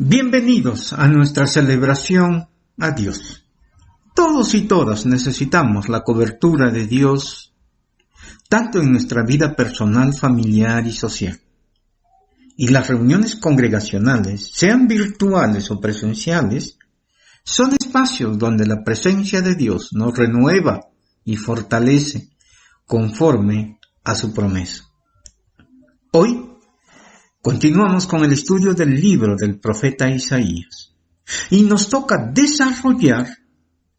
Bienvenidos a nuestra celebración a Dios. Todos y todas necesitamos la cobertura de Dios, tanto en nuestra vida personal, familiar y social. Y las reuniones congregacionales, sean virtuales o presenciales, son espacios donde la presencia de Dios nos renueva y fortalece conforme a su promesa. Hoy continuamos con el estudio del libro del profeta Isaías y nos toca desarrollar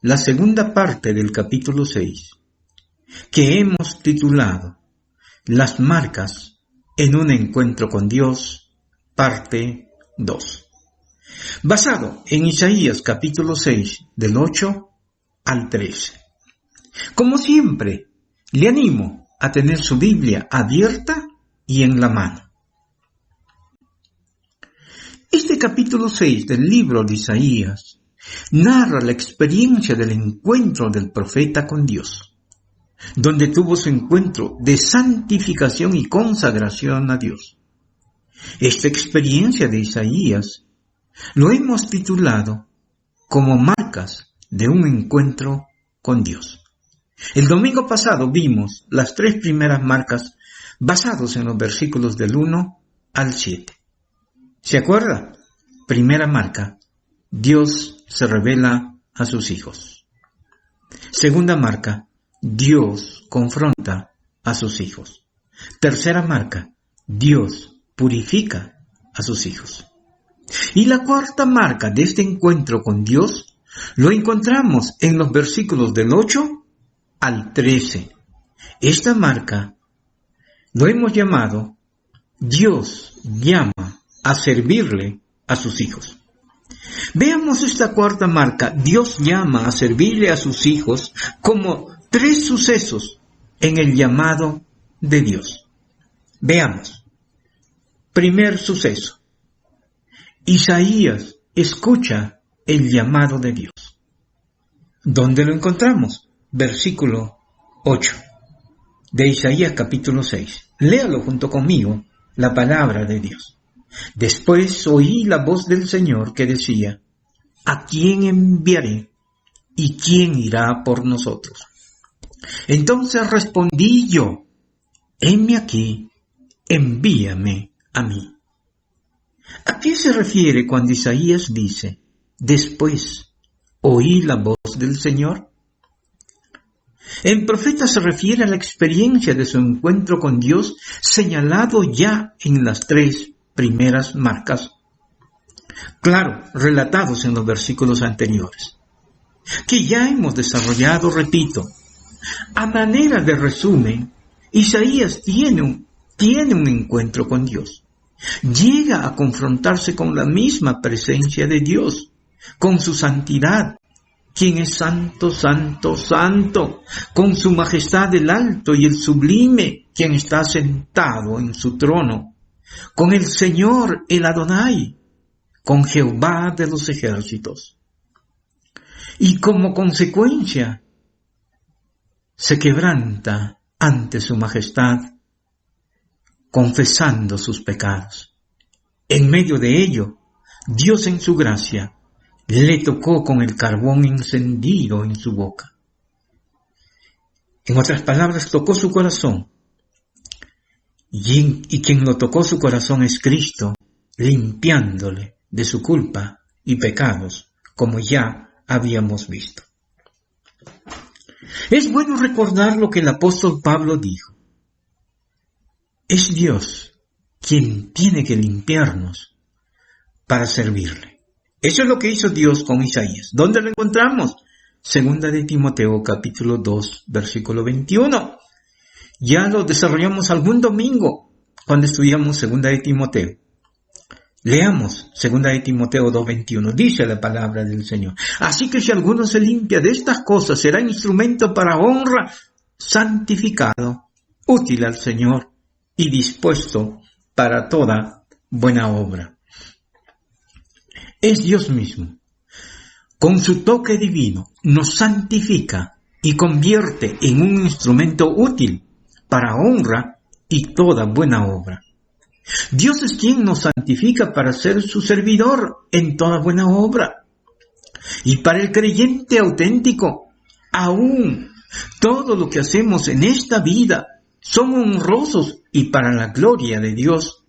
la segunda parte del capítulo 6, que hemos titulado Las marcas en un encuentro con Dios, parte 2, basado en Isaías capítulo 6 del 8 al 13. Como siempre, le animo a tener su Biblia abierta y en la mano. Este capítulo 6 del libro de Isaías narra la experiencia del encuentro del profeta con Dios, donde tuvo su encuentro de santificación y consagración a Dios. Esta experiencia de Isaías lo hemos titulado como marcas de un encuentro con Dios. El domingo pasado vimos las 3 primeras marcas basados en los versículos del 1 al 7. ¿Se acuerda? Primera marca, Dios se revela a sus hijos. Segunda marca, Dios confronta a sus hijos. Tercera marca, Dios purifica a sus hijos. Y la cuarta marca de este encuentro con Dios lo encontramos en los versículos del 8 al 13. Esta marca lo hemos llamado Dios llama a servirle a sus hijos. Veamos esta cuarta marca, Dios llama a servirle a sus hijos, como 3 sucesos en el llamado de Dios. Veamos. Primer suceso. Isaías escucha el llamado de Dios. ¿Dónde lo encontramos? Versículo 8 de Isaías capítulo 6. Léalo junto conmigo, la palabra de Dios. Después oí la voz del Señor que decía: ¿a quién enviaré y quién irá por nosotros? Entonces respondí yo: heme aquí, envíame a mí. ¿A qué se refiere cuando Isaías dice: después oí la voz del Señor? El profeta se refiere a la experiencia de su encuentro con Dios, señalado ya en las 3 primeras marcas, claro, relatados en los versículos anteriores, que ya hemos desarrollado. Repito, a manera de resumen, Isaías tiene un encuentro con Dios. Llega a confrontarse con la misma presencia de Dios, con su santidad, quien es santo, santo, santo, con su majestad el alto y el sublime, quien está sentado en su trono, con el Señor el Adonai, con Jehová de los ejércitos. Y como consecuencia, se quebranta ante su majestad, confesando sus pecados. En medio de ello, Dios en su gracia le tocó con el carbón encendido en su boca. En otras palabras, tocó su corazón. Y quien lo tocó su corazón es Cristo, limpiándole de su culpa y pecados, como ya habíamos visto. Es bueno recordar lo que el apóstol Pablo dijo. Es Dios quien tiene que limpiarnos para servirle. Eso es lo que hizo Dios con Isaías. ¿Dónde lo encontramos? Segunda de Timoteo capítulo 2, versículo 21. Ya lo desarrollamos algún domingo cuando estudiamos Segunda de Timoteo. Leamos Segunda de Timoteo 2:21. Dice la palabra del Señor: así que si alguno se limpia de estas cosas, será instrumento para honra, santificado, útil al Señor y dispuesto para toda buena obra. Es Dios mismo, con su toque divino, nos santifica y convierte en un instrumento útil para honra y toda buena obra. Dios es quien nos santifica para ser su servidor en toda buena obra. Y para el creyente auténtico, aún todo lo que hacemos en esta vida son honrosos y para la gloria de Dios.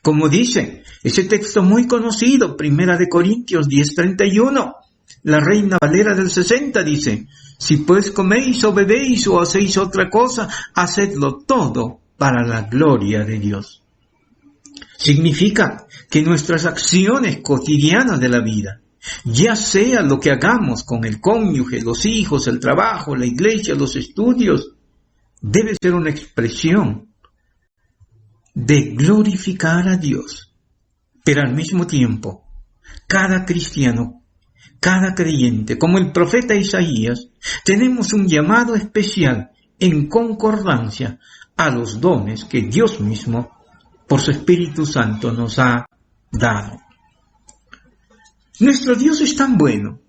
Como dice ese texto muy conocido, 1 Corintios 10:31, la Reina Valera del 60 dice: si pues coméis o bebéis o hacéis otra cosa, hacedlo todo para la gloria de Dios. Significa que nuestras acciones cotidianas de la vida, ya sea lo que hagamos con el cónyuge, los hijos, el trabajo, la iglesia, los estudios, debe ser una expresión de glorificar a Dios. Pero al mismo tiempo, cada cristiano, cada creyente, como el profeta Isaías, tenemos un llamado especial en concordancia a los dones que Dios mismo, por su Espíritu Santo, nos ha dado. Nuestro Dios es tan bueno,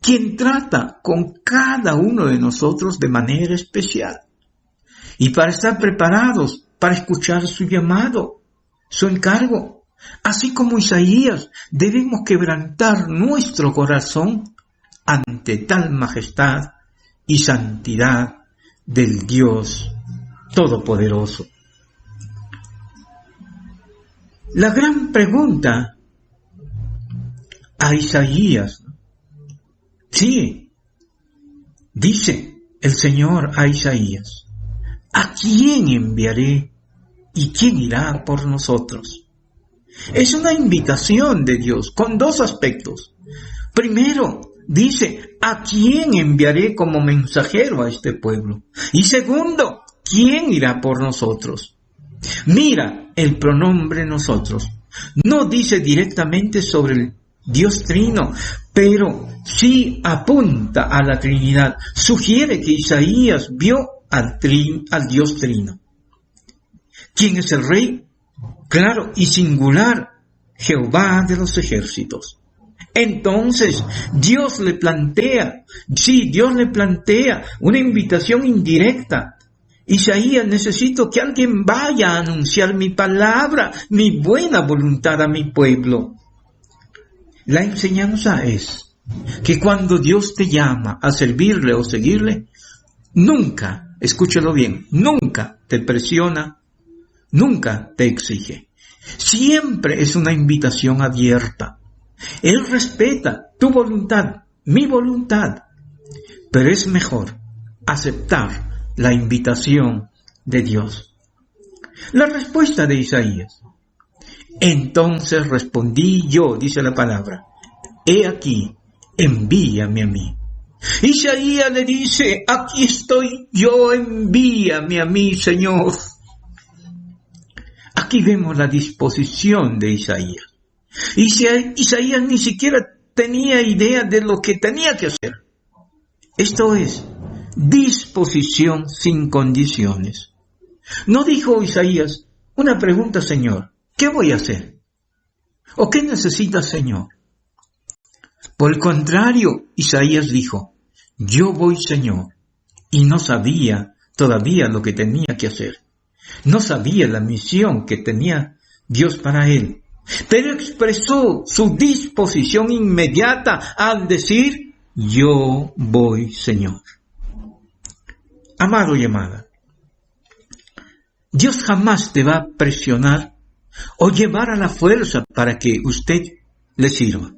quien trata con cada uno de nosotros de manera especial. Y para estar preparados para escuchar su llamado, su encargo, así como Isaías, debemos quebrantar nuestro corazón ante tal majestad y santidad del Dios Todopoderoso. La gran pregunta a Isaías, sí, dice el Señor a Isaías: ¿a quién enviaré y quién irá por nosotros? Es una invitación de Dios con dos aspectos. Primero, dice: ¿a quién enviaré como mensajero a este pueblo? Y segundo, ¿quién irá por nosotros? Mira, el pronombre nosotros no dice directamente sobre el Dios Trino, pero sí apunta a la Trinidad. Sugiere que Isaías vio al Dios Trino. ¿Quién es el Rey? Claro y singular, Jehová de los ejércitos. Entonces, Dios le plantea una invitación indirecta. Isaías: necesito que alguien vaya a anunciar mi palabra, mi buena voluntad a mi pueblo. La enseñanza es que cuando Dios te llama a servirle o seguirle, nunca, escúchalo bien, nunca te presiona, nunca te exige. Siempre es una invitación abierta. Él respeta tu voluntad, mi voluntad, pero es mejor aceptar la invitación de Dios. La respuesta de Isaías: entonces respondí yo, dice la palabra, he aquí, envíame a mí. Isaías le dice: aquí estoy yo, envíame a mí, Señor. Aquí vemos la disposición de Isaías. Isaías ni siquiera tenía idea de lo que tenía que hacer. Esto es disposición sin condiciones. No dijo Isaías: una pregunta, Señor, ¿qué voy a hacer? ¿O qué necesita, Señor? Por el contrario, Isaías dijo: yo voy, Señor, y no sabía todavía lo que tenía que hacer. No sabía la misión que tenía Dios para él, pero expresó su disposición inmediata al decir: yo voy, Señor. Amado y amada, Dios jamás te va a presionar o llevar a la fuerza para que usted le sirva.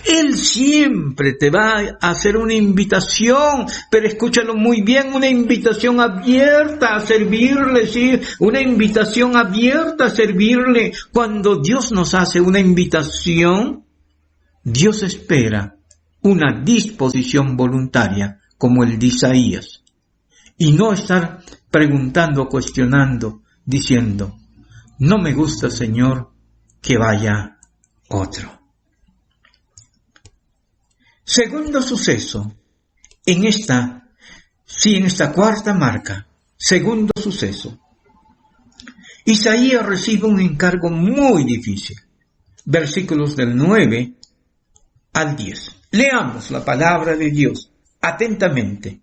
Él siempre te va a hacer una invitación, pero escúchalo muy bien, una invitación abierta a servirle, sí, una invitación abierta a servirle. Cuando Dios nos hace una invitación, Dios espera una disposición voluntaria, como el de Isaías, y no estar preguntando o cuestionando, diciendo: no me gusta, Señor, que vaya otro. Segundo suceso, en esta cuarta marca, segundo suceso, Isaías recibe un encargo muy difícil. Versículos del 9 al 10. Leamos la palabra de Dios atentamente.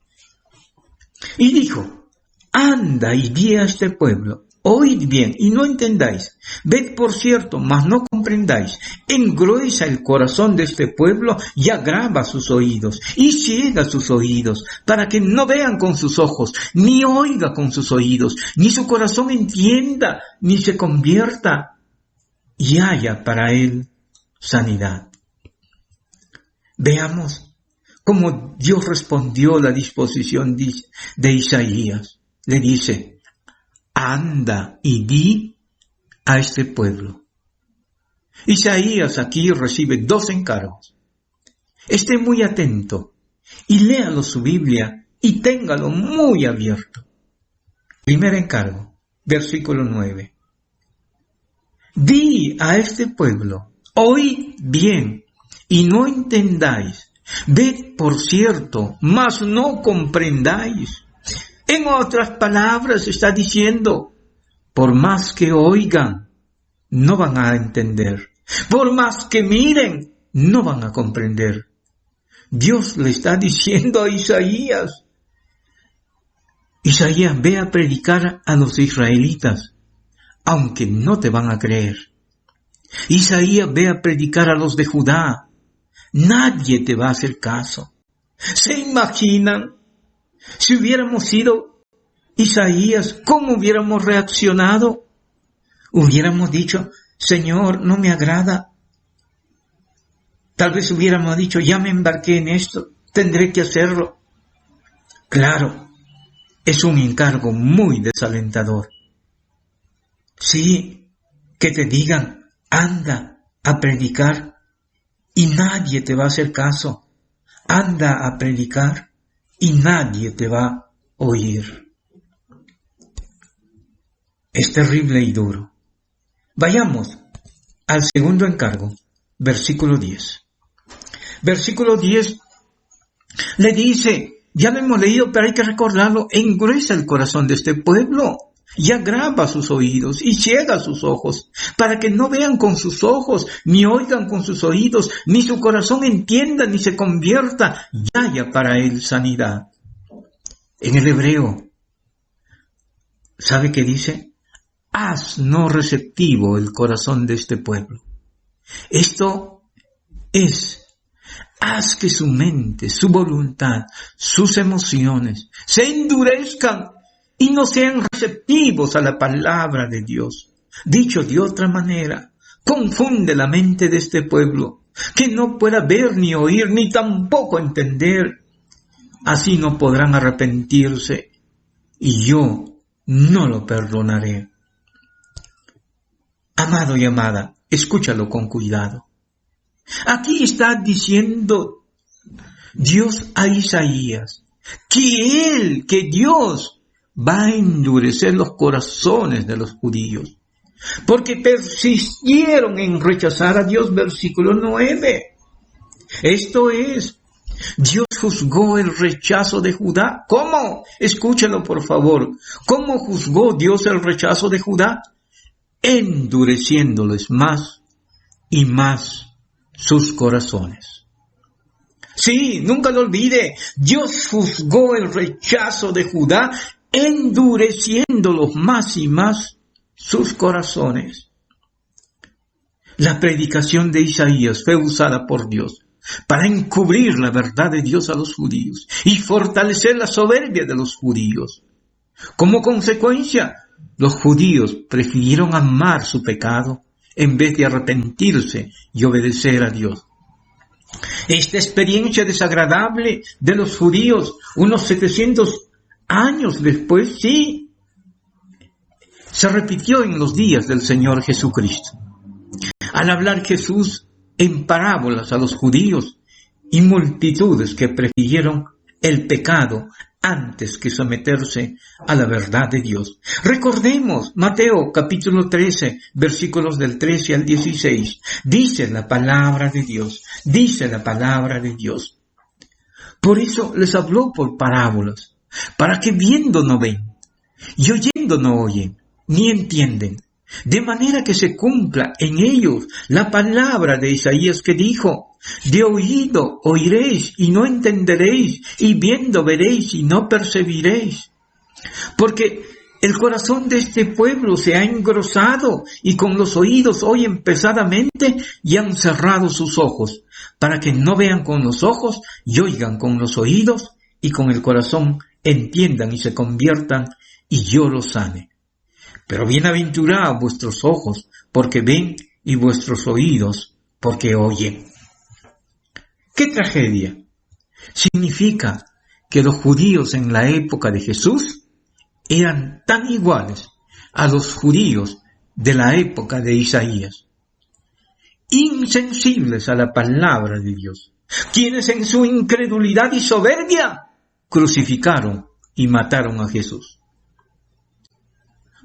Y dijo: anda y di a este pueblo, oíd bien y no entendáis. Ved por cierto, mas no comprendáis. Engruesa el corazón de este pueblo y agrava sus oídos y ciega sus oídos, para que no vean con sus ojos, ni oiga con sus oídos, ni su corazón entienda, ni se convierta y haya para él sanidad. Veamos cómo Dios respondió a la disposición de Isaías. Le dice: anda y di a este pueblo. Isaías aquí recibe 2 encargos. Esté muy atento y léalo su Biblia y téngalo muy abierto. Primer encargo, versículo 9. Di a este pueblo: oíd bien y no entendáis. Ved por cierto, mas no comprendáis. En otras palabras está diciendo, por más que oigan, no van a entender. Por más que miren, no van a comprender. Dios le está diciendo a Isaías: Isaías, ve a predicar a los israelitas, aunque no te van a creer. Isaías, ve a predicar a los de Judá, nadie te va a hacer caso. ¿Se imaginan? Si hubiéramos sido Isaías, ¿cómo hubiéramos reaccionado? Hubiéramos dicho: Señor, no me agrada. Tal vez hubiéramos dicho: ya me embarqué en esto, tendré que hacerlo. Claro, es un encargo muy desalentador. Sí, que te digan: anda a predicar y nadie te va a hacer caso. Anda a predicar y nadie te va a oír. Es terrible y duro. Vayamos al segundo encargo, versículo 10. Versículo 10 le dice, ya lo hemos leído, pero hay que recordarlo: engruesa el corazón de este pueblo y agrava sus oídos y ciega sus ojos, para que no vean con sus ojos, ni oigan con sus oídos, ni su corazón entienda, ni se convierta y haya para él sanidad. En el hebreo, ¿sabe qué dice? Haz no receptivo el corazón de este pueblo. Esto es, haz que su mente, su voluntad, sus emociones se endurezcan y no sean receptivos a la palabra de Dios. Dicho de otra manera, confunde la mente de este pueblo, que no pueda ver ni oír ni tampoco entender. Así no podrán arrepentirse y yo no lo perdonaré. Amado y amada, escúchalo con cuidado. Aquí está diciendo Dios a Isaías que Dios va a endurecer los corazones de los judíos, porque persistieron en rechazar a Dios. Versículo 9. Esto es, Dios juzgó el rechazo de Judá. ¿Cómo? Escúchalo por favor. ¿Cómo juzgó Dios el rechazo de Judá? Endureciéndoles más y más sus corazones. Sí, nunca lo olvide. Dios juzgó el rechazo de Judá, endureciéndolos más y más sus corazones. La predicación de Isaías fue usada por Dios para encubrir la verdad de Dios a los judíos y fortalecer la soberbia de los judíos. Como consecuencia, los judíos prefirieron amar su pecado en vez de arrepentirse y obedecer a Dios. Esta experiencia desagradable de los judíos, unos 700 años después, sí, se repitió en los días del Señor Jesucristo. Al hablar Jesús en parábolas a los judíos y multitudes que prefirieron el pecado antes que someterse a la verdad de Dios. Recordemos Mateo capítulo 13, versículos del 13 al 16. Dice la palabra de Dios, dice la palabra de Dios. Por eso les habló por parábolas, para que viendo no ven, y oyendo no oyen, ni entienden, de manera que se cumpla en ellos la palabra de Isaías que dijo: de oído oiréis y no entenderéis, y viendo veréis y no percibiréis. Porque El corazón de este pueblo se ha engrosado y con los oídos oyen pesadamente y han cerrado sus ojos, para que no vean con los ojos y oigan con los oídos y con el corazón entiendan y se conviertan y yo los sane. Pero bienaventurados vuestros ojos porque ven y vuestros oídos porque oyen. ¡Qué tragedia! Significa que los judíos en la época de Jesús eran tan iguales a los judíos de la época de Isaías, insensibles a la palabra de Dios, quienes en su incredulidad y soberbia crucificaron y mataron a Jesús.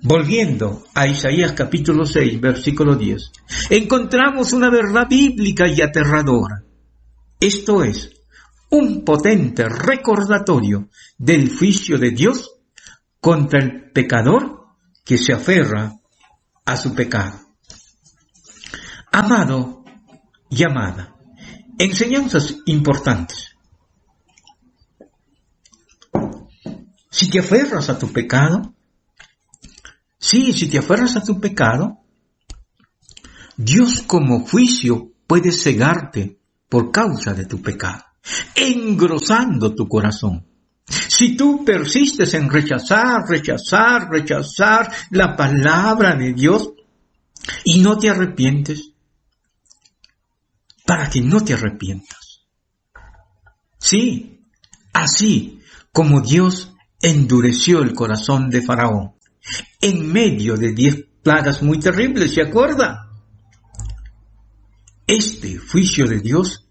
Volviendo a Isaías capítulo 6, versículo 10, encontramos una verdad bíblica y aterradora. Esto es un potente recordatorio del juicio de Dios contra el pecador que se aferra a su pecado. Amado y amada, enseñanzas importantes. Si te aferras a tu pecado, si te aferras a tu pecado, Dios como juicio puede cegarte por causa de tu pecado, engrosando tu corazón. Si tú persistes en rechazar la palabra de Dios y no te arrepientes, para que no te arrepientas. Sí, así como Dios endureció el corazón de Faraón en medio de 10 plagas muy terribles, ¿se acuerda? Este juicio de Dios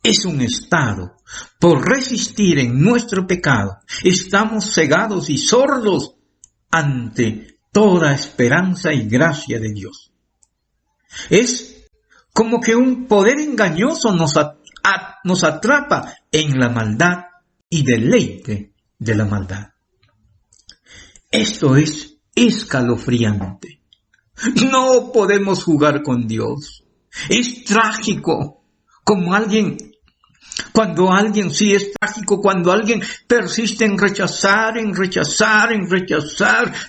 es un estado. Por resistir en nuestro pecado, estamos cegados y sordos ante toda esperanza y gracia de Dios. Es como que un poder engañoso nos atrapa en la maldad y deleite de la maldad. Esto es escalofriante. No podemos jugar con Dios. Es trágico cuando alguien persiste en rechazar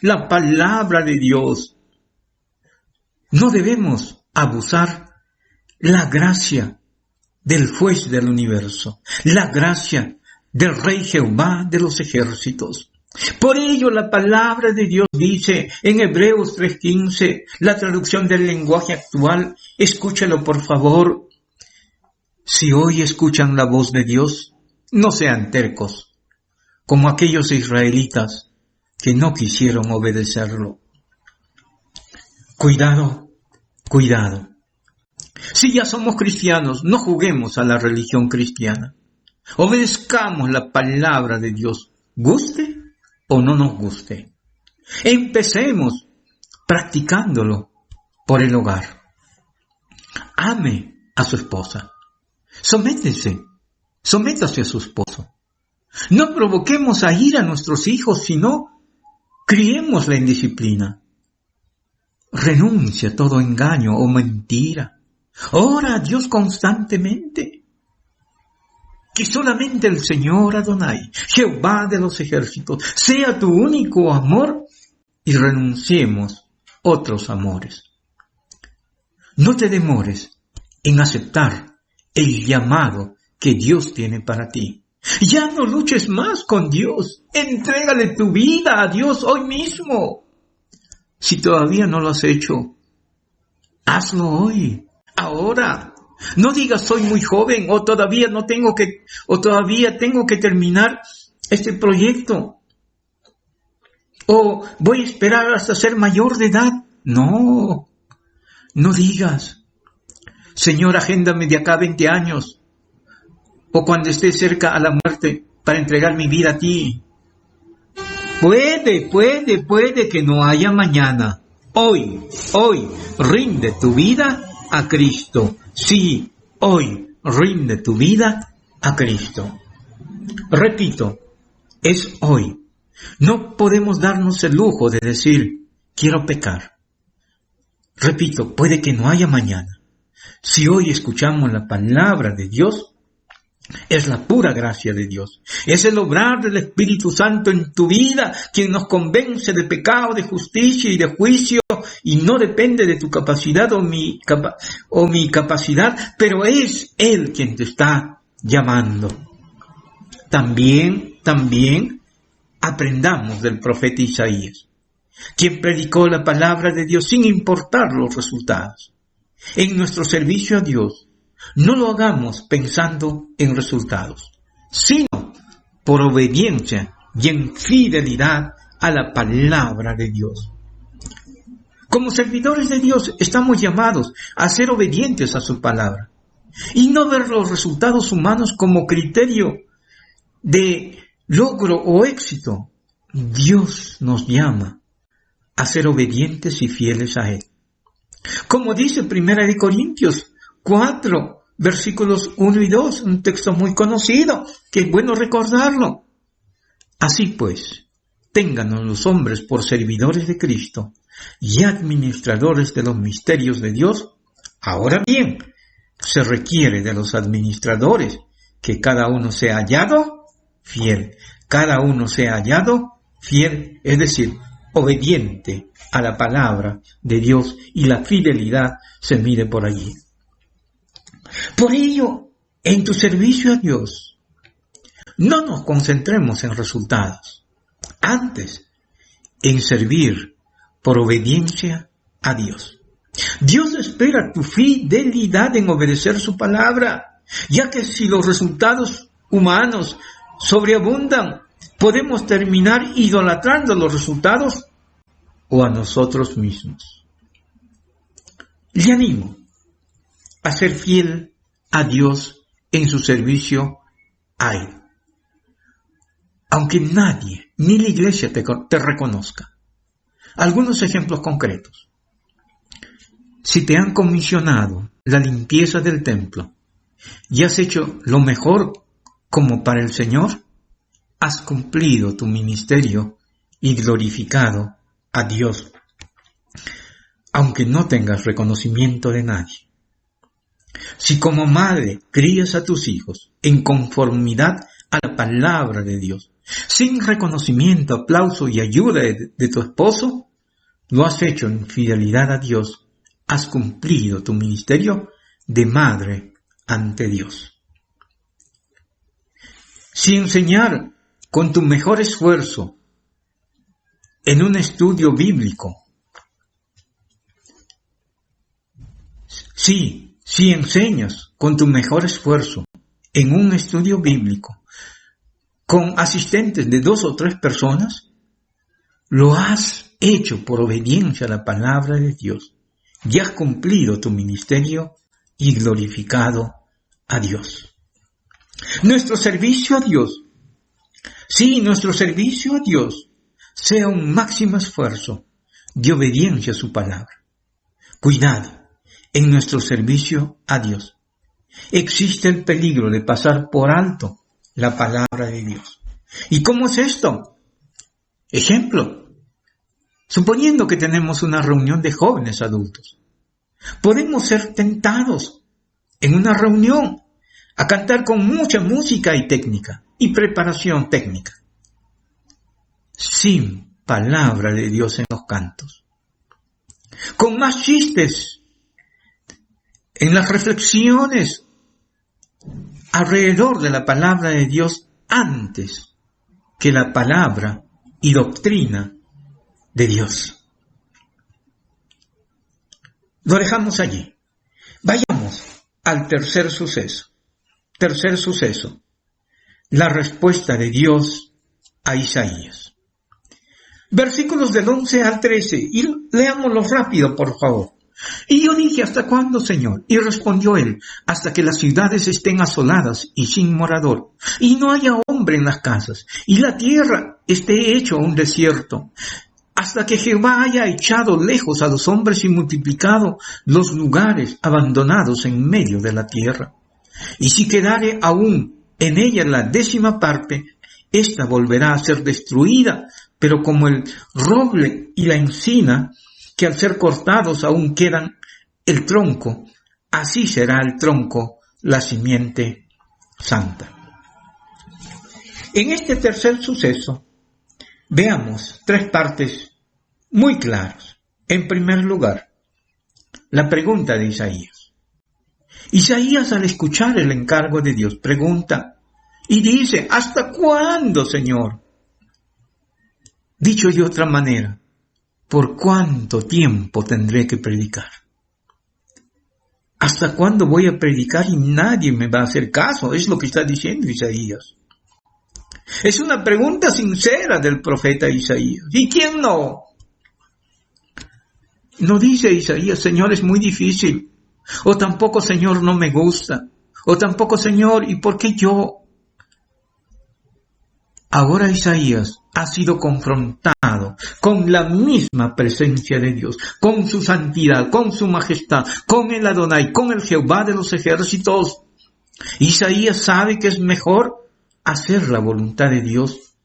la palabra de Dios. No debemos abusar la gracia del juez del universo, la gracia del Rey Jehová de los ejércitos. Por ello la palabra de Dios dice en Hebreos 3:15, la traducción del lenguaje actual, escúchelo por favor. Si hoy escuchan la voz de Dios, no sean tercos, como aquellos israelitas que no quisieron obedecerlo. Cuidado. Si ya somos cristianos, no juguemos a la religión cristiana. Obedezcamos la palabra de Dios, guste o no nos guste. Empecemos practicándolo por el hogar. Ame a su esposa. Sométase a su esposo. No provoquemos a ira a nuestros hijos, sino criémosla en disciplina. Renuncia a todo engaño o mentira. Ora a Dios constantemente. Que solamente el Señor Adonai, Jehová de los ejércitos, sea tu único amor y renunciemos otros amores. No te demores en aceptar el llamado que Dios tiene para ti. Ya no luches más con Dios. Entrégale tu vida a Dios hoy mismo. Si todavía no lo has hecho, hazlo hoy, ahora. No digas soy muy joven o todavía tengo que terminar este proyecto. O voy a esperar hasta ser mayor de edad. No digas, Señor, agéndame de acá 20 años. O cuando esté cerca a la muerte para entregar mi vida a ti. Puede que no haya mañana. Hoy, rinde tu vida a Cristo. Sí, hoy, rinde tu vida a Cristo. Repito, es hoy. No podemos darnos el lujo de decir, quiero pecar. Repito, puede que no haya mañana. Si hoy escuchamos la palabra de Dios, Es la pura gracia de Dios. Es el obrar del Espíritu Santo en tu vida quien nos convence de pecado, de justicia y de juicio, y no depende de tu capacidad o mi capacidad, pero es Él quien te está llamando. También aprendamos del profeta Isaías, quien predicó la palabra de Dios sin importar los resultados. En nuestro servicio a Dios, no lo hagamos pensando en resultados, sino por obediencia y en fidelidad a la palabra de Dios. Como servidores de Dios estamos llamados a ser obedientes a su palabra y no ver los resultados humanos como criterio de logro o éxito. Dios nos llama a ser obedientes y fieles a Él. Como dice 1 Corintios 4, versículos 1 y 2, un texto muy conocido, que es bueno recordarlo. Así pues, téngannos los hombres por servidores de Cristo y administradores de los misterios de Dios. Ahora bien, se requiere de los administradores que cada uno sea hallado fiel. Cada uno sea hallado fiel, es decir, obediente a la palabra de Dios, y la fidelidad se mide por allí. Por ello, en tu servicio a Dios, no nos concentremos en resultados, antes en servir por obediencia a Dios. Dios espera tu fidelidad en obedecer su palabra, ya que si los resultados humanos sobreabundan, podemos terminar idolatrando los resultados o a nosotros mismos. Le animo a ser fiel a Dios en su servicio a Él, aunque nadie, ni la iglesia te reconozca. Algunos ejemplos concretos. Si te han comisionado la limpieza del templo y has hecho lo mejor como para el Señor, has cumplido tu ministerio y glorificado a Dios, aunque no tengas reconocimiento de nadie. Si como madre crías a tus hijos en conformidad a la palabra de Dios, sin reconocimiento, aplauso y ayuda de tu esposo, lo has hecho en fidelidad a Dios, has cumplido tu ministerio de madre ante Dios. Si enseñar con tu mejor esfuerzo en un estudio bíblico, si enseñas con tu mejor esfuerzo en un estudio bíblico con asistentes de 2 o 3 personas, lo has hecho por obediencia a la palabra de Dios y has cumplido tu ministerio y glorificado a Dios. Nuestro servicio a Dios sea un máximo esfuerzo de obediencia a su palabra. Cuidado, en nuestro servicio a Dios existe el peligro de pasar por alto la palabra de Dios. ¿Y cómo es esto? Ejemplo, suponiendo que tenemos una reunión de jóvenes adultos, podemos ser tentados en una reunión a cantar con mucha música y técnica y preparación técnica, sin palabra de Dios en los cantos, con más chistes en las reflexiones alrededor de la palabra de Dios antes que la palabra y doctrina de Dios. Lo dejamos allí. Vayamos al tercer suceso. Tercer suceso, la respuesta de Dios a Isaías. Versículos del 11 al 13, y leámoslo rápido, por favor. Y yo dije, ¿hasta cuándo, Señor? Y respondió él, hasta que las ciudades estén asoladas y sin morador, y no haya hombre en las casas, y la tierra esté hecho un desierto, hasta que Jehová haya echado lejos a los hombres y multiplicado los lugares abandonados en medio de la tierra. Y si quedare aún en ella la 10ª parte, ésta volverá a ser destruida, pero como el roble y la encina, que al ser cortados aún quedan el tronco, así será el tronco, la simiente santa. En este tercer suceso, veamos 3 partes muy claras. En primer lugar, la pregunta de Isaías. Isaías, al escuchar el encargo de Dios, pregunta y dice: ¿hasta cuándo, Señor? Dicho de otra manera, ¿por cuánto tiempo tendré que predicar? ¿Hasta cuándo voy a predicar y nadie me va a hacer caso? Es lo que está diciendo Isaías. Es una pregunta sincera del profeta Isaías. ¿Y quién no? No dice Isaías: Señor, es muy difícil. O tampoco, Señor, no me gusta. O tampoco, Señor, ¿y por qué yo? Ahora Isaías ha sido confrontado con la misma presencia de Dios, con su santidad, con su majestad, con el Adonai, con el Jehová de los ejércitos. Isaías sabe que es mejor hacer la voluntad de Dios.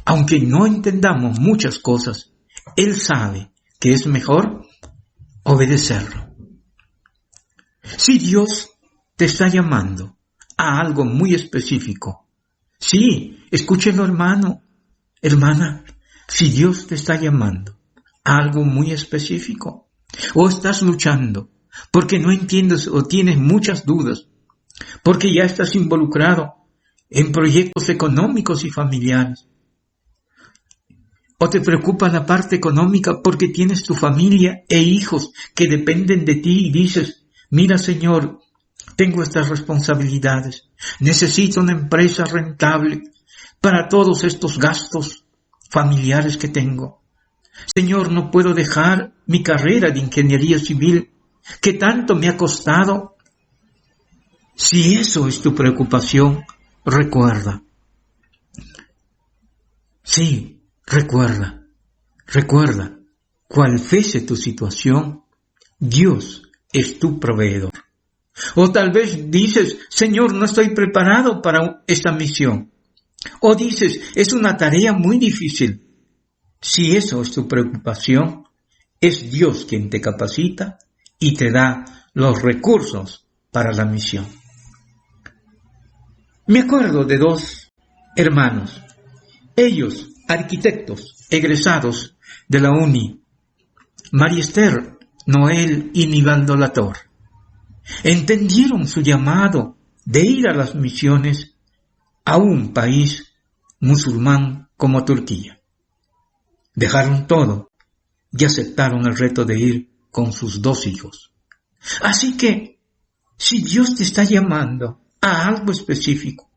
Aunque no entendamos muchas cosas, él sabe que es mejor obedecerlo. Si Dios te está llamando a algo muy específico, sí, escúchelo, hermano, hermana, si Dios te está llamando a algo muy específico, o estás luchando porque no entiendes o tienes muchas dudas, porque ya estás involucrado en proyectos económicos y familiares, o te preocupa la parte económica porque tienes tu familia e hijos que dependen de ti y dices: mira, Señor, tengo estas responsabilidades, necesito una empresa rentable para todos estos gastos familiares que tengo. Señor, no puedo dejar mi carrera de ingeniería civil que tanto me ha costado. Si eso es tu preocupación, recuerda. Sí, recuerda, cual fuese tu situación, Dios es tu proveedor. O tal vez dices: Señor, no estoy preparado para esta misión. O dices: es una tarea muy difícil. Si eso es tu preocupación, es Dios quien te capacita y te da los recursos para la misión. Me acuerdo de 2 hermanos, ellos arquitectos egresados de la UNI, María Esther, Noel y Nivaldo Lator. Entendieron su llamado de ir a las misiones a un país musulmán como Turquía. Dejaron todo y aceptaron el reto de ir con sus 2 hijos. Así que, si Dios te está llamando a algo específico,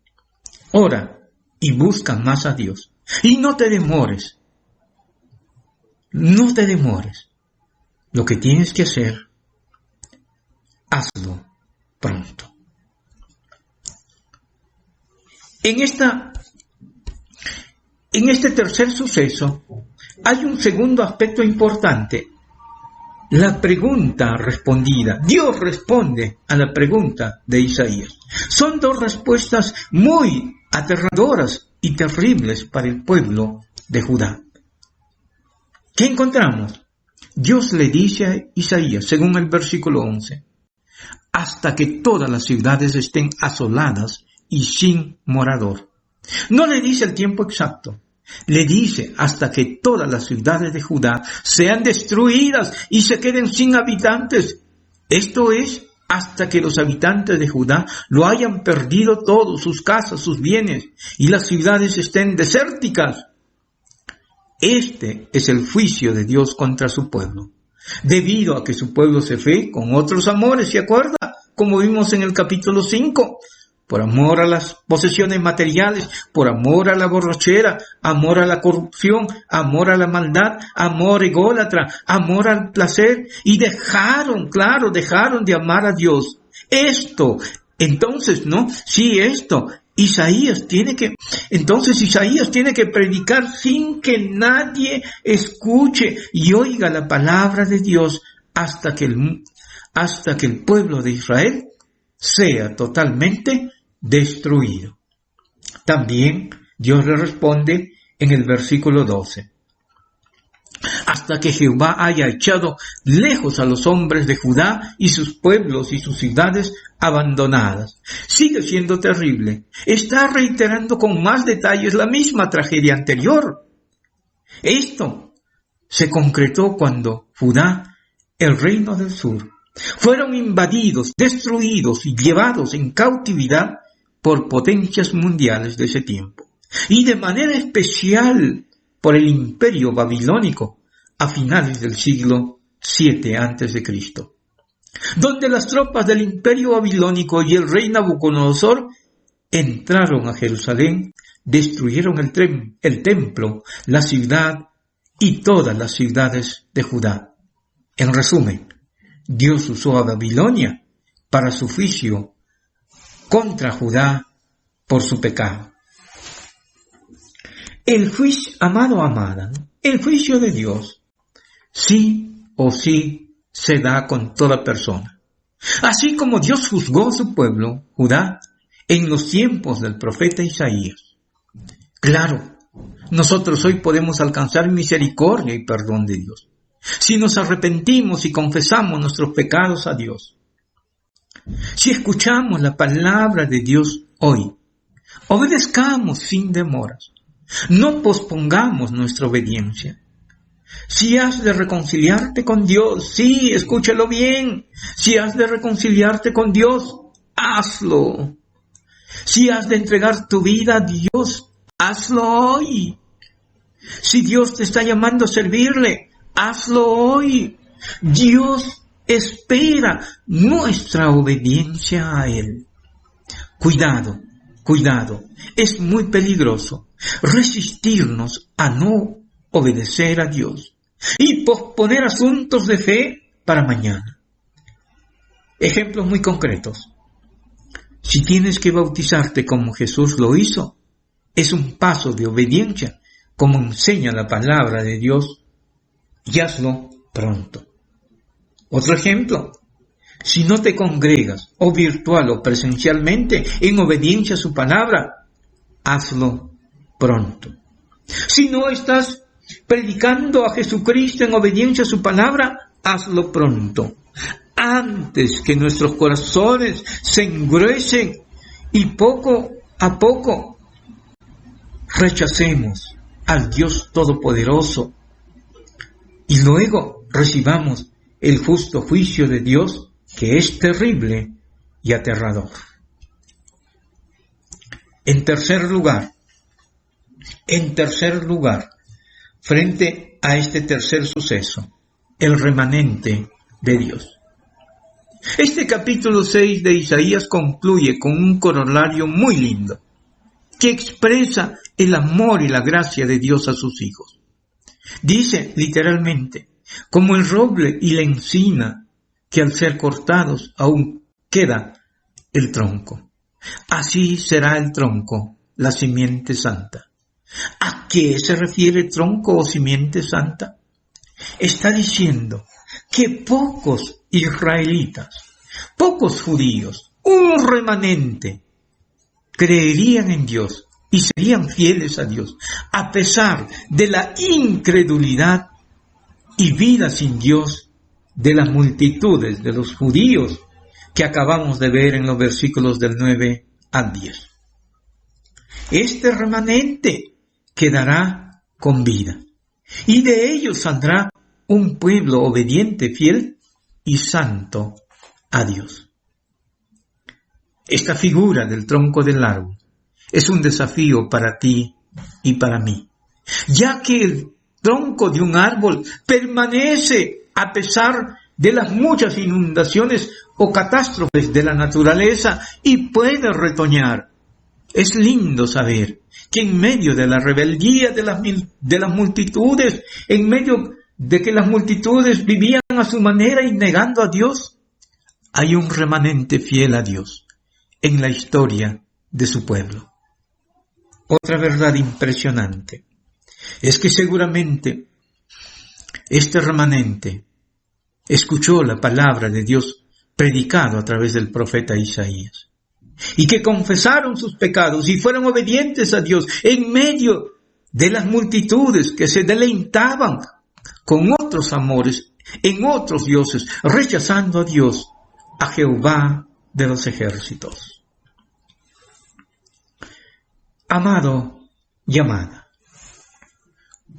ora y busca más a Dios. Y no te demores. No te demores. Lo que tienes que hacer, hazlo pronto. En este tercer suceso hay un segundo aspecto importante: la pregunta respondida. Dios responde a la pregunta de Isaías. Son 2 respuestas muy aterradoras y terribles para el pueblo de Judá. ¿Qué encontramos? Dios le dice a Isaías, según el versículo 11, hasta que todas las ciudades estén asoladas y sin morador. No le dice el tiempo exacto, le dice hasta que todas las ciudades de Judá sean destruidas y se queden sin habitantes. Esto es, hasta que los habitantes de Judá lo hayan perdido todo, sus casas, sus bienes, y las ciudades estén desérticas. Este es el juicio de Dios contra su pueblo, debido a que su pueblo se fue con otros amores, ¿se acuerda? Como vimos en el capítulo 5, por amor a las posesiones materiales, por amor a la borrachera, amor a la corrupción, amor a la maldad, amor ególatra, amor al placer, y dejaron de amar a Dios. Isaías tiene que predicar sin que nadie escuche y oiga la palabra de Dios hasta que el pueblo de Israel sea totalmente destruido. También Dios le responde en el versículo 12. hasta que Jehová haya echado lejos a los hombres de Judá y sus pueblos y sus ciudades abandonadas. Sigue siendo terrible. Está reiterando con más detalles la misma tragedia anterior. Esto se concretó cuando Judá, el reino del sur, fueron invadidos, destruidos y llevados en cautividad por potencias mundiales de ese tiempo, y de manera especial por el imperio babilónico a finales del siglo VII a.C., donde las tropas del imperio babilónico y el rey Nabucodonosor entraron a Jerusalén, destruyeron el templo, la ciudad y todas las ciudades de Judá. En resumen, Dios usó a Babilonia para su juicio contra Judá por su pecado. El juicio, amado, amada, el juicio de Dios, sí o sí, se da con toda persona. Así como Dios juzgó a su pueblo, Judá, en los tiempos del profeta Isaías. Claro, nosotros hoy podemos alcanzar misericordia y perdón de Dios, si nos arrepentimos y confesamos nuestros pecados a Dios. Si escuchamos la palabra de Dios hoy, obedezcamos sin demoras. No pospongamos nuestra obediencia. Si has de reconciliarte con Dios, sí, escúchalo bien. Si has de reconciliarte con Dios, hazlo. Si has de entregar tu vida a Dios, hazlo hoy. Si Dios te está llamando a servirle, hazlo hoy. Dios espera nuestra obediencia a Él. Cuidado, cuidado, es muy peligroso resistirnos a no obedecer a Dios y posponer asuntos de fe para mañana. Ejemplos muy concretos. Si tienes que bautizarte como Jesús lo hizo, es un paso de obediencia, como enseña la palabra de Dios, y hazlo pronto. Otro ejemplo. Si no te congregas, o virtual o presencialmente, en obediencia a su palabra, hazlo pronto. Si no estás predicando a Jesucristo en obediencia a su palabra, hazlo pronto. Antes que nuestros corazones se engruesen y poco a poco rechacemos al Dios Todopoderoso y luego recibamos el justo juicio de Dios, que es terrible y aterrador. En tercer lugar, frente a este tercer suceso, el remanente de Dios. Este capítulo 6 de Isaías concluye con un corolario muy lindo, que expresa el amor y la gracia de Dios a sus hijos. Dice literalmente, como el roble y la encina, que al ser cortados aún queda el tronco. Así será el tronco, la simiente santa. ¿A qué se refiere tronco o simiente santa? Está diciendo que pocos israelitas, pocos judíos, un remanente, creerían en Dios y serían fieles a Dios, a pesar de la incredulidad y vida sin Dios de las multitudes de los judíos que acabamos de ver en los versículos del 9 al 10. Este remanente quedará con vida, y de ellos saldrá un pueblo obediente, fiel y santo a Dios. Esta figura del tronco del árbol es un desafío para ti y para mí, ya que el tronco de un árbol permanece a pesar de las muchas inundaciones o catástrofes de la naturaleza y puede retoñar. Es lindo saber que en medio de la rebeldía de las multitudes, en medio de que las multitudes vivían a su manera y negando a Dios, hay un remanente fiel a Dios en la historia de su pueblo. Otra verdad impresionante es que seguramente este remanente escuchó la palabra de Dios predicado a través del profeta Isaías, y que confesaron sus pecados y fueron obedientes a Dios en medio de las multitudes que se deleitaban con otros amores, en otros dioses, rechazando a Dios, a Jehová de los ejércitos. Amado y amada,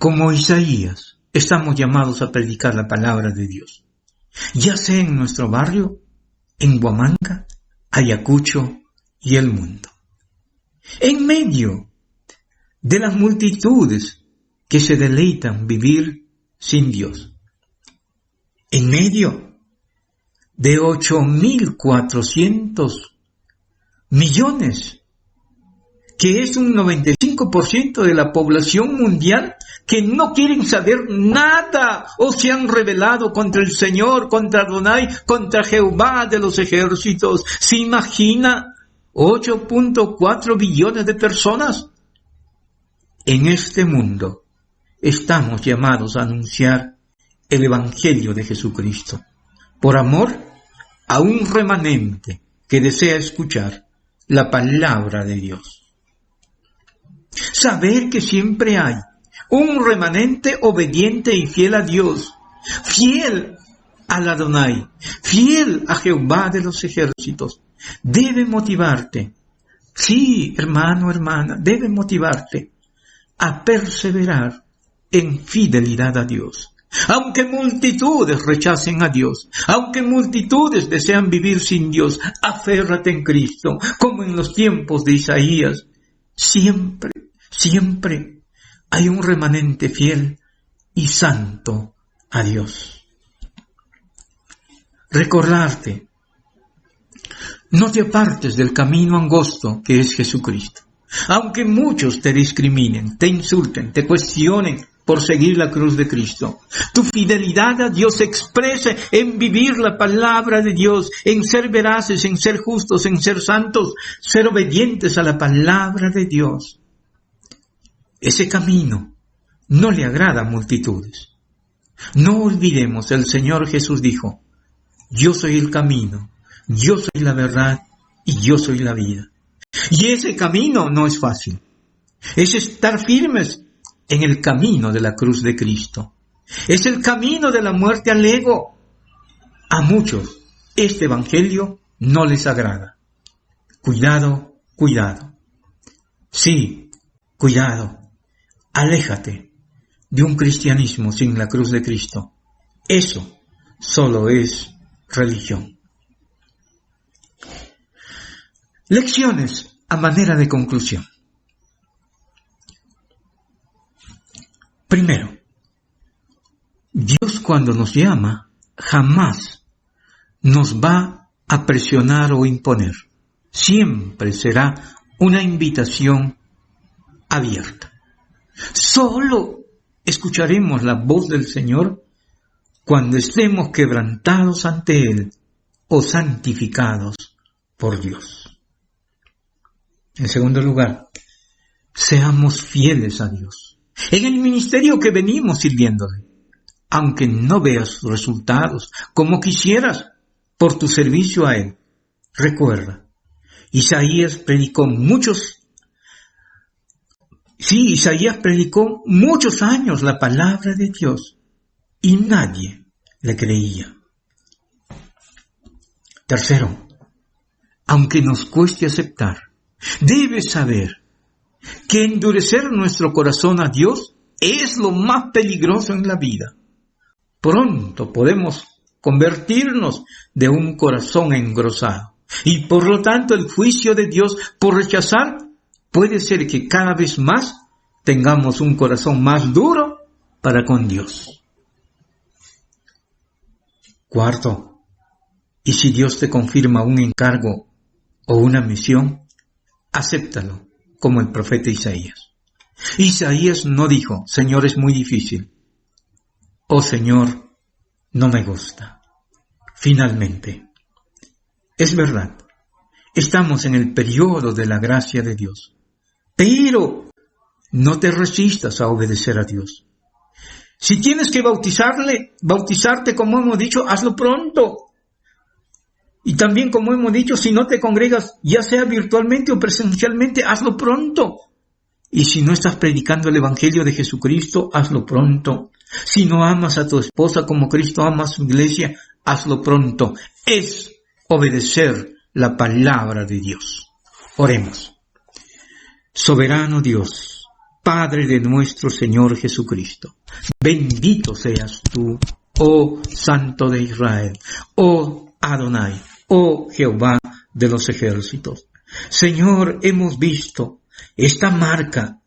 como Isaías, estamos llamados a predicar la palabra de Dios, ya sea en nuestro barrio, en Huamanga, Ayacucho y el mundo. En medio de las multitudes que se deleitan vivir sin Dios. En medio de 8.400 millones, que es un 95% de la población mundial, que no quieren saber nada o se han rebelado contra el Señor, contra Adonai, contra Jehová de los ejércitos. ¿Se imagina 8.4 billones de personas? En este mundo estamos llamados a anunciar el Evangelio de Jesucristo, por amor a un remanente que desea escuchar la palabra de Dios. Saber que siempre hay un remanente obediente y fiel a Dios, fiel al Adonai, fiel a Jehová de los ejércitos, debe motivarte. Sí, hermano, hermana, debe motivarte a perseverar en fidelidad a Dios. Aunque multitudes rechacen a Dios, aunque multitudes desean vivir sin Dios, aférrate en Cristo, como en los tiempos de Isaías. Siempre hay un remanente fiel y santo a Dios. Recordarte, no te apartes del camino angosto que es Jesucristo. Aunque muchos te discriminen, te insulten, te cuestionen por seguir la cruz de Cristo, tu fidelidad a Dios se expresa en vivir la palabra de Dios, en ser veraces, en ser justos, en ser santos, ser obedientes a la palabra de Dios. Ese camino no le agrada a multitudes. No olvidemos, el Señor Jesús dijo, yo soy el camino, yo soy la verdad y yo soy la vida. Y ese camino no es fácil. Es estar firmes en el camino de la cruz de Cristo. Es el camino de la muerte al ego. A muchos este evangelio no les agrada. Cuidado, cuidado. Sí, cuidado. Aléjate de un cristianismo sin la cruz de Cristo. Eso solo es religión. Lecciones a manera de conclusión. Primero, Dios cuando nos llama jamás nos va a presionar o imponer. Siempre será una invitación abierta. Solo escucharemos la voz del Señor cuando estemos quebrantados ante Él o santificados por Dios. En segundo lugar, seamos fieles a Dios en el ministerio que venimos sirviéndole, aunque no veas resultados como quisieras por tu servicio a Él. Recuerda, Isaías predicó muchos años la palabra de Dios y nadie le creía. Tercero, aunque nos cueste aceptar, debes saber que endurecer nuestro corazón a Dios es lo más peligroso en la vida. Pronto podemos convertirnos de un corazón engrosado y por lo tanto el juicio de Dios por rechazar puede ser que cada vez más tengamos un corazón más duro para con Dios. Cuarto, y si Dios te confirma un encargo o una misión, acéptalo, como el profeta Isaías. Isaías no dijo, Señor, es muy difícil. Oh Señor, no me gusta. Finalmente, es verdad, estamos en el periodo de la gracia de Dios, pero no te resistas a obedecer a Dios. Si tienes que bautizarte, como hemos dicho, hazlo pronto. Y también, como hemos dicho, si no te congregas, ya sea virtualmente o presencialmente, hazlo pronto. Y si no estás predicando el Evangelio de Jesucristo, hazlo pronto. Si no amas a tu esposa como Cristo ama a su iglesia, hazlo pronto. Es obedecer la palabra de Dios. Oremos. Soberano Dios, Padre de nuestro Señor Jesucristo, bendito seas tú, oh Santo de Israel, oh Adonai, oh Jehová de los ejércitos. Señor, hemos visto esta marca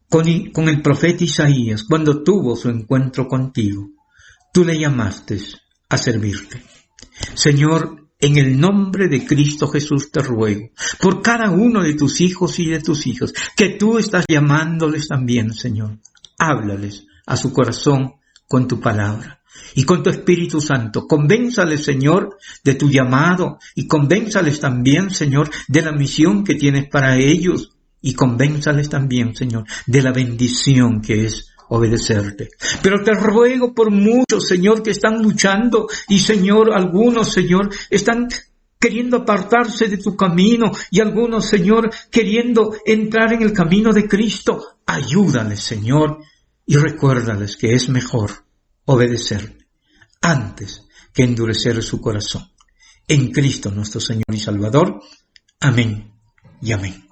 con el profeta Isaías cuando tuvo su encuentro contigo. Tú le llamaste a servirte. Señor, en el nombre de Cristo Jesús te ruego, por cada uno de tus hijos y de tus hijas, que tú estás llamándoles también, Señor. Háblales a su corazón con tu palabra y con tu Espíritu Santo. Convénzales, Señor, de tu llamado y convénzales también, Señor, de la misión que tienes para ellos y convénzales también, Señor, de la bendición que es obedecerte. Pero te ruego por muchos, Señor, que están luchando y, Señor, algunos, Señor, están queriendo apartarse de tu camino y algunos, Señor, queriendo entrar en el camino de Cristo. Ayúdales, Señor, y recuérdales que es mejor obedecerte antes que endurecer su corazón. En Cristo nuestro Señor y Salvador. Amén y amén.